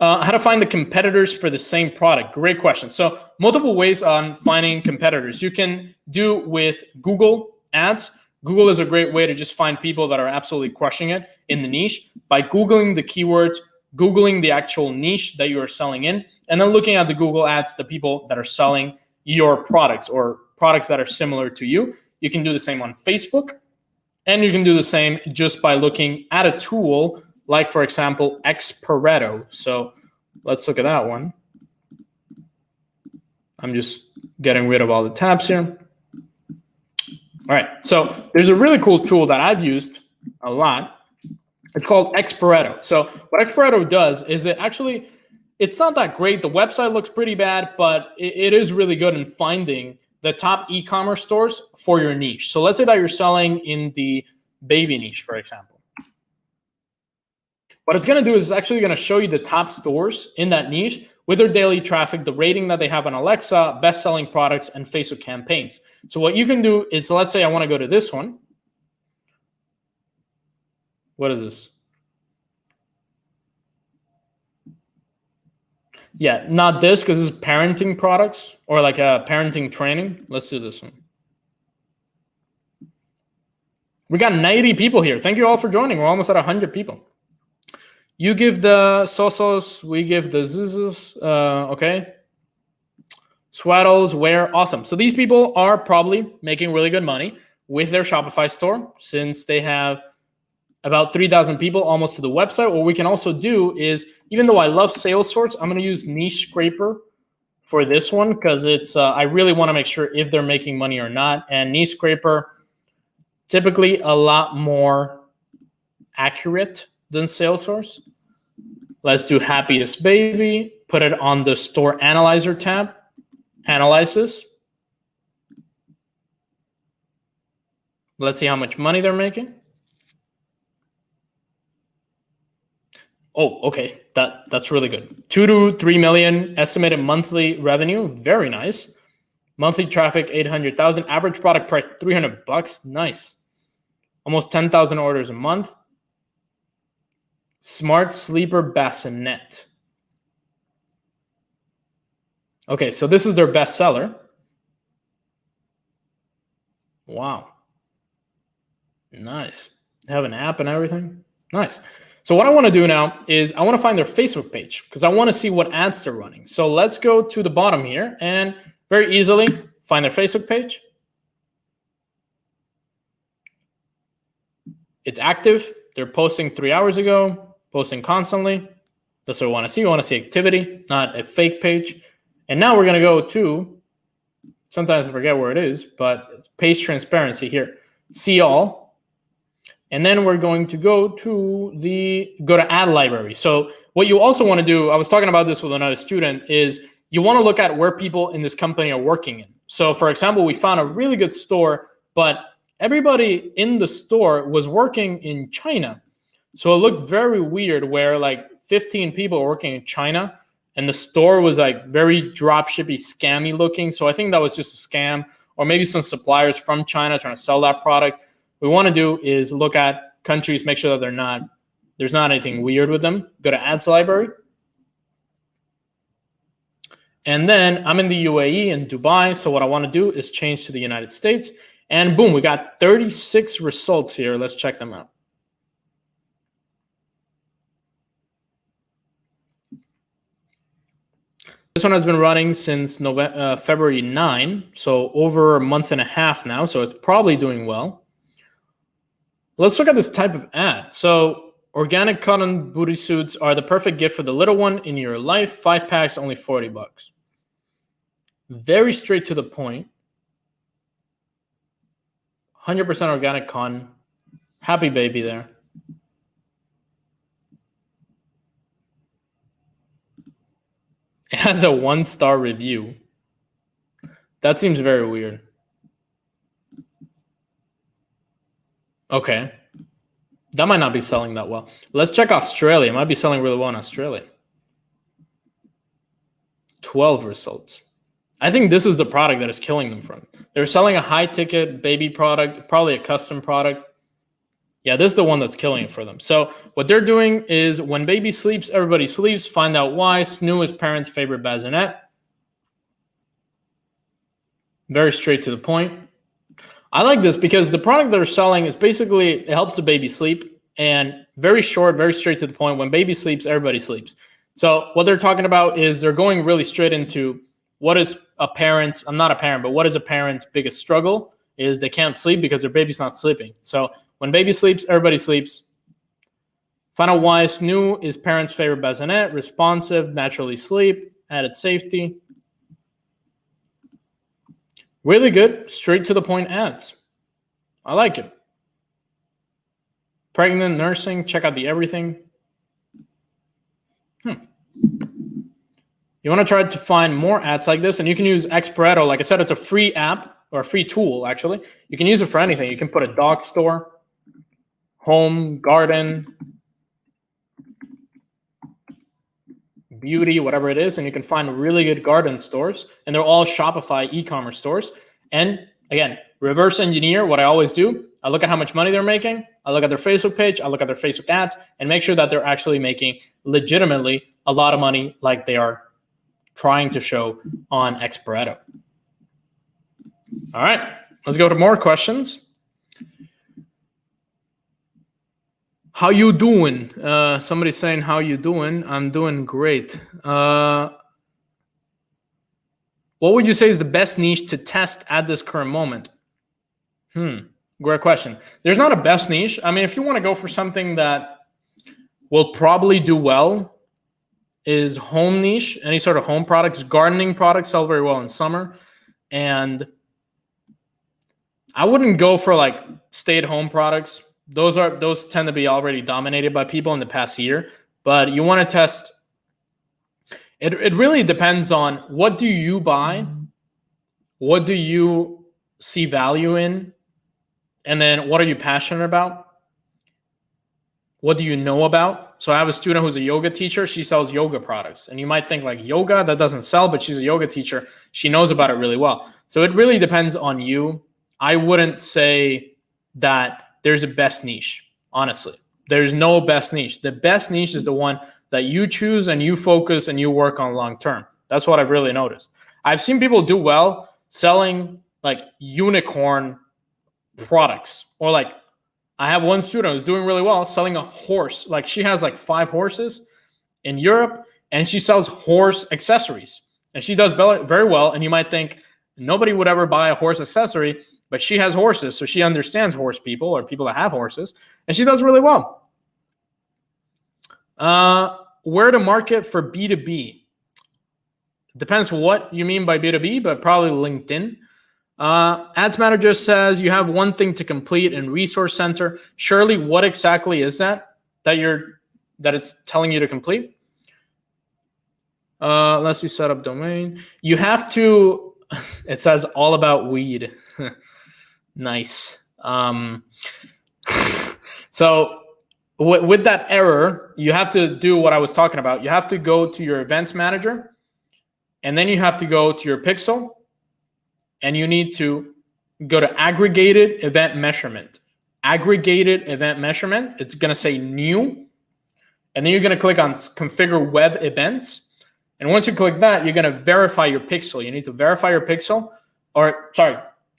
How to find the competitors for the same product? Great question. So multiple ways on finding competitors. You can do with Google Ads. Google is a great way to just find people that are absolutely crushing it in the niche by Googling the keywords, Googling the actual niche that you are selling in, and then looking at the Google Ads, the people that are selling your products or products that are similar to you. You can do the same on Facebook, and you can do the same just by looking at a tool like, for example, Xpareto. So let's look at that one. I'm just getting rid of all the tabs here. All right, so there's a really cool tool that I've used a lot. It's called Xpareto. So what Xpareto does is it's not that great. The website looks pretty bad, but it is really good in finding the top e-commerce stores for your niche. So let's say that you're selling in the baby niche, for example. What it's going to do is it's actually going to show you the top stores in that niche with their daily traffic, the rating that they have on Alexa, best-selling products, and Facebook campaigns. So what you can do is, let's say I want to go to this one. What is this? Yeah, not this, because this is parenting products or like a parenting training. Let's do this one. We got 90 people here. Thank you all for joining. We're almost at 100 people. You give the sosos, we give the zuzos, okay? Swaddles, where, awesome. So these people are probably making really good money with their Shopify store since they have about 3,000 people almost to the website. What we can also do is, even though I love sales sorts, I'm going to use Niche Scraper for this one because it's I really want to make sure if they're making money or not. And Niche Scraper, typically a lot more accurate than Salesforce. Let's do happiest baby, put it on the store analyzer tab, analyze this. Let's see how much money they're making. Oh, okay, that's really good. 2 to 3 million estimated monthly revenue, very nice. Monthly traffic 800,000, average product price $300, nice. Almost 10,000 orders a month. Smart sleeper bassinet. Okay, so this is their best seller. Wow. Nice. They have an app and everything. Nice. So what I want to do now is I want to find their Facebook page because I want to see what ads they're running. So let's go to the bottom here and very easily find their Facebook page. It's active. They're posting 3 hours ago. Posting constantly. That's what we want to see. We want to see activity, not a fake page. And now we're going to go to, sometimes I forget where it is, but page transparency here. See all. And then we're going to go to ad library. So what you also want to do, I was talking about this with another student, is you want to look at where people in this company are working in. So for example, we found a really good store, but everybody in the store was working in China. So it looked very weird where like 15 people were working in China and the store was like very dropshippy, scammy looking. So I think that was just a scam or maybe some suppliers from China trying to sell that product. What we want to do is look at countries, make sure that there's not anything weird with them. Go to ads library. And then I'm in the UAE in Dubai. So what I want to do is change to the United States. And boom, we got 36 results here. Let's check them out. This one has been running since February 9, so over a month and a half now, so it's probably doing well. Let's look at this type of ad. So organic cotton booty suits are the perfect gift for the little one in your life. 5 packs, only $40. Very straight to the point. 100% organic cotton. Happy baby there. It has a 1-star review. That seems very weird. Okay. That might not be selling that well. Let's check Australia. It might be selling really well in Australia. 12 results. I think this is the product that is killing them from. They're selling a high-ticket baby product, probably a custom product. Yeah, this is the one that's killing it for them. So what they're doing is when baby sleeps, everybody sleeps. Find out why. Snoo is parents' favorite bassinet. Very straight to the point. I like this because the product they're selling is basically, it helps the baby sleep, and very short, very straight to the point. When baby sleeps, everybody sleeps. So what they're talking about is they're going really straight into what is a parent's, I'm not a parent, but what is a parent's biggest struggle is they can't sleep because their baby's not sleeping. So when baby sleeps, everybody sleeps. Find out why. Snoo is parents' favorite bassinet. Responsive, naturally sleep. Added safety. Really good, straight to the point ads. I like it. Pregnant, nursing, check out the everything. You want to try to find more ads like this, and you can use Expareto. Like I said, it's a free app, or a free tool, actually. You can use it for anything. You can put a dog store, home, garden, beauty, whatever it is, and you can find really good garden stores, and they're all Shopify e-commerce stores. And again, reverse engineer what I always do. I look at how much money they're making. I look at their Facebook page. I look at their Facebook ads and make sure that they're actually making legitimately a lot of money like they are trying to show on Expareto. All right, let's go to more questions. How you doing? Somebody's saying, how you doing? I'm doing great. What would you say is the best niche to test at this current moment? Great question. There's not a best niche. I mean, if you want to go for something that will probably do well, is home niche. Any sort of home products. Gardening products sell very well in summer. And I wouldn't go for like stay-at-home products. Those tend to be already dominated by people in the past year. But you want to test. It really depends on what do you buy, what do you see value in, and then what are you passionate about? What do you know about? So I have a student who's a yoga teacher. She sells yoga products. And you might think like yoga, that doesn't sell, but she's a yoga teacher. She knows about it really well. So it really depends on you. I wouldn't say that there's a best niche, honestly. There's no best niche. The best niche is the one that you choose and you focus and you work on long term. That's what I've really noticed. I've seen people do well selling like unicorn products, or like I have one student who's doing really well selling a horse. Like she has like 5 horses in Europe and she sells horse accessories and she does very well. And you might think nobody would ever buy a horse accessory, but she has horses. So she understands horse people or people that have horses, and she does really well. Where to market for B2B? Depends what you mean by B2B, but probably LinkedIn. Ads Manager says you have one thing to complete in Resource Center. Shirley, what exactly is that it's telling you to complete? Let's see, set up domain. You have to, it says all about weed. Nice. So with that error, you have to do what I was talking about. You have to go to your events manager, and then you have to go to your pixel, and you need to go to aggregated event measurement. Aggregated event measurement. It's going to say new, and then you're going to click on configure web events. And once you click that, you're going to verify your pixel. You need to verify your pixel,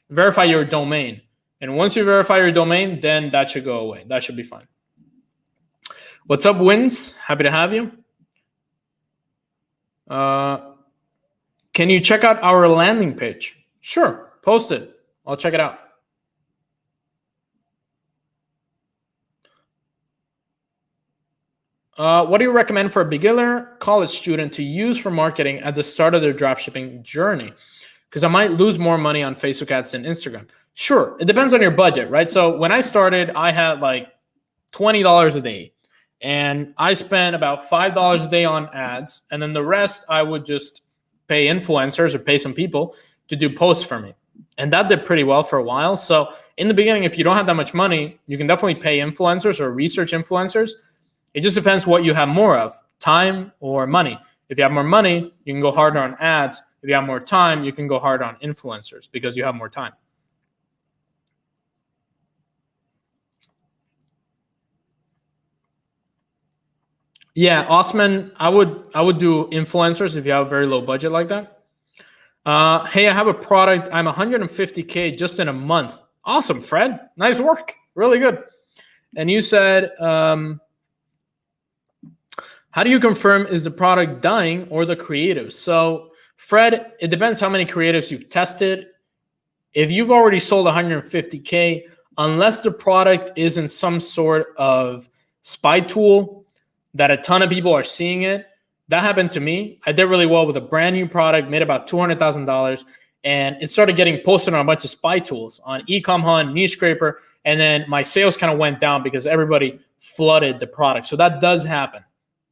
verify your domain. And once you verify your domain, then that should go away. That should be fine. What's up, Wins? Happy to have you. Can you check out our landing page? Sure, post it. I'll check it out. What do you recommend for a beginner college student to use for marketing at the start of their dropshipping journey? Because I might lose more money on Facebook ads than Instagram. Sure, it depends on your budget, right? So when I started, I had like $20 a day, and I spent about $5 a day on ads, and then the rest I would just pay influencers or pay some people to do posts for me. And that did pretty well for a while. So in the beginning, if you don't have that much money, you can definitely pay influencers or research influencers. It just depends what you have more of, time or money. If you have more money, you can go harder on ads. If you have more time, you can go harder on influencers because you have more time. Yeah, Osman, I would do influencers if you have a very low budget like that. Hey, I have a product. I'm 150K just in a month. Awesome, Fred. Nice work. Really good. And you said, how do you confirm is the product dying or the creative? So, Fred, it depends how many creatives you've tested. If you've already sold 150K, unless the product is in some sort of spy tool that a ton of people are seeing it, that happened to me. I did really well with a brand new product, made about $200,000, and it started getting posted on a bunch of spy tools on Ecom Hunt, Niche Scraper, and then my sales kind of went down because everybody flooded the product. So that does happen.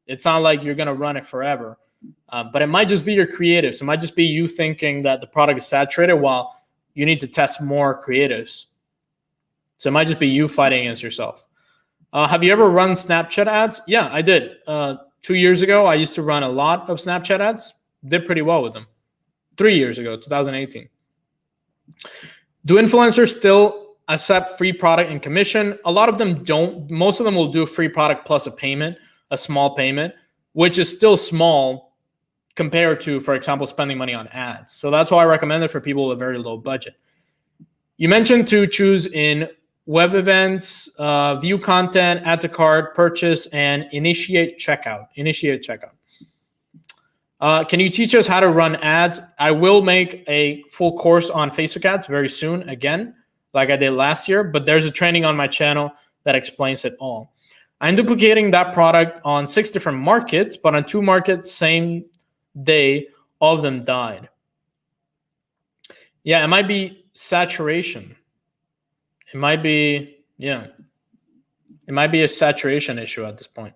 It's not like you're going to run it forever, but it might just be your creatives. It might just be you thinking that the product is saturated while you need to test more creatives. So it might just be you fighting against yourself. Have you ever run Snapchat ads? Yeah, I did. 2 years ago, I used to run a lot of Snapchat ads. Did pretty well with them. 3 years ago, 2018. Do influencers still accept free product and commission? A lot of them don't. Most of them will do free product plus a payment, a small payment, which is still small compared to, for example, spending money on ads. So that's why I recommend it for people with a very low budget. You mentioned to choose in web events, view content, add to cart, purchase, and initiate checkout. Can you teach us how to run ads? I will make a full course on Facebook ads very soon, again, like I did last year, but there's a training on my channel that explains it all. I'm duplicating that product on 6 different markets, but on 2 markets, same day, all of them died. Yeah, it might be saturation. It might be, yeah. It might be a saturation issue at this point.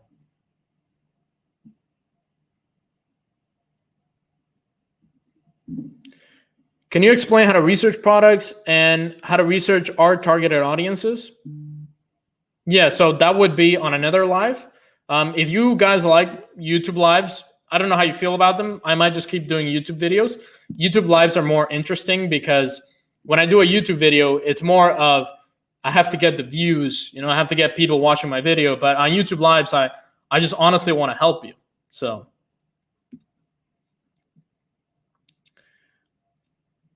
Can you explain how to research products and how to research our targeted audiences? Yeah, so that would be on another live. If you guys like YouTube lives, I don't know how you feel about them. I might just keep doing YouTube videos. YouTube lives are more interesting because when I do a YouTube video, it's more of I have to get the views, I have to get people watching my video. But on YouTube lives, I just honestly want to help you. So,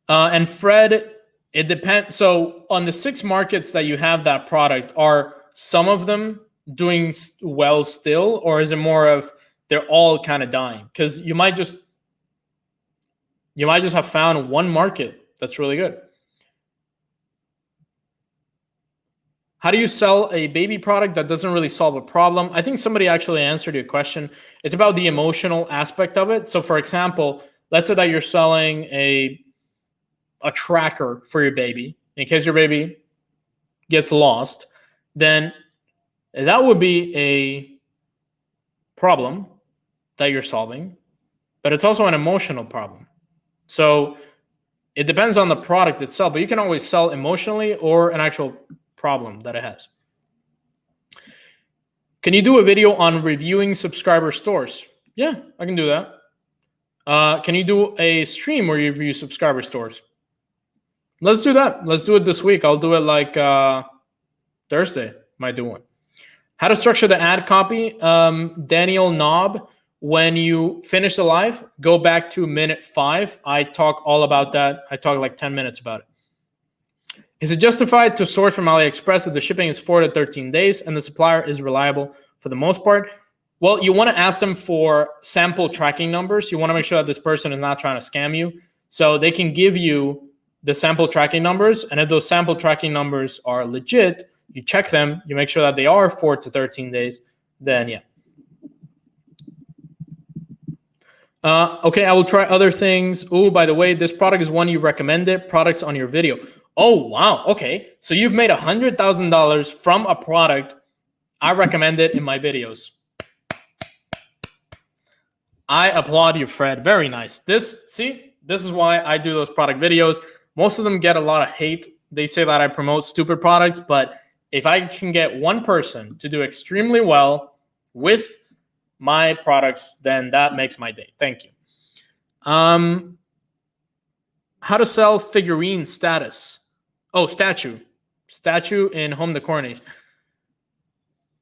and Fred, it depends. So on the 6 markets that you have that product, are some of them doing well still, or is it more of they're all kind of dying? Because you might just have found one market that's really good. How do you sell a baby product that doesn't really solve a problem? I think somebody actually answered your question. It's about the emotional aspect of it. So for example, let's say that you're selling a tracker for your baby in case your baby gets lost, then that would be a problem that you're solving, but it's also an emotional problem. So it depends on the product itself, but you can always sell emotionally or an actual problem that it has. Can you do a video on reviewing subscriber stores? Yeah, I can do that. Can you do a stream where you review subscriber stores? Let's do that. Let's do it this week. I'll do it like Thursday. Might do one. How to structure the ad copy. Daniel Knob, when you finish the live, go back to minute 5. I talk all about that. I talk like 10 minutes about it. Is it justified to source from AliExpress if the shipping is 4 to 13 days and the supplier is reliable for the most part? Well, you want to ask them for sample tracking numbers. You want to make sure that this person is not trying to scam you. So they can give you the sample tracking numbers. And if those sample tracking numbers are legit, you check them, you make sure that they are 4 to 13 days, then yeah. Okay, I will try other things. Oh, by the way, this product is one you recommended. Products on your video. Oh, wow. Okay. So you've made $100,000 from a product I recommended in my videos. I applaud you, Fred. Very nice. This is why I do those product videos. Most of them get a lot of hate. They say that I promote stupid products, but if I can get one person to do extremely well with my products, then that makes my day. Thank you. How to sell figurine status. Oh, statue in home decoration.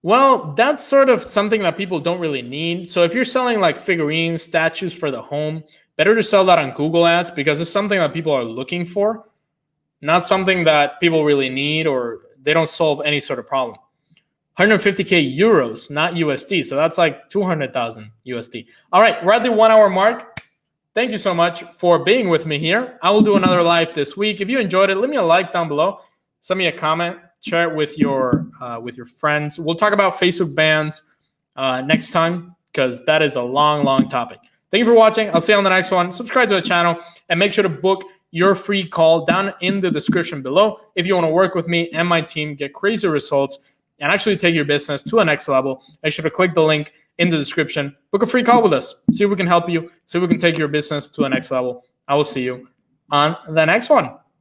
Well, that's sort of something that people don't really need. So if you're selling like figurines, statues for the home, better to sell that on Google Ads because it's something that people are looking for, not something that people really need or they don't solve any sort of problem. 150K euros, not USD. So that's like 200,000 USD. All right, we're at the 1 hour mark. Thank you so much for being with me here. I will do another live this week. If you enjoyed it, leave me a like down below. Send me a comment. Share it with your friends. We'll talk about Facebook bans next time because that is a long, long topic. Thank you for watching. I'll see you on the next one. Subscribe to the channel and make sure to book your free call down in the description below if you want to work with me and my team, get crazy results, and actually take your business to a next level. Make sure to click the link in the description. Book a free call with us. See if we can help you. See if we can take your business to a next level. I will see you on the next one.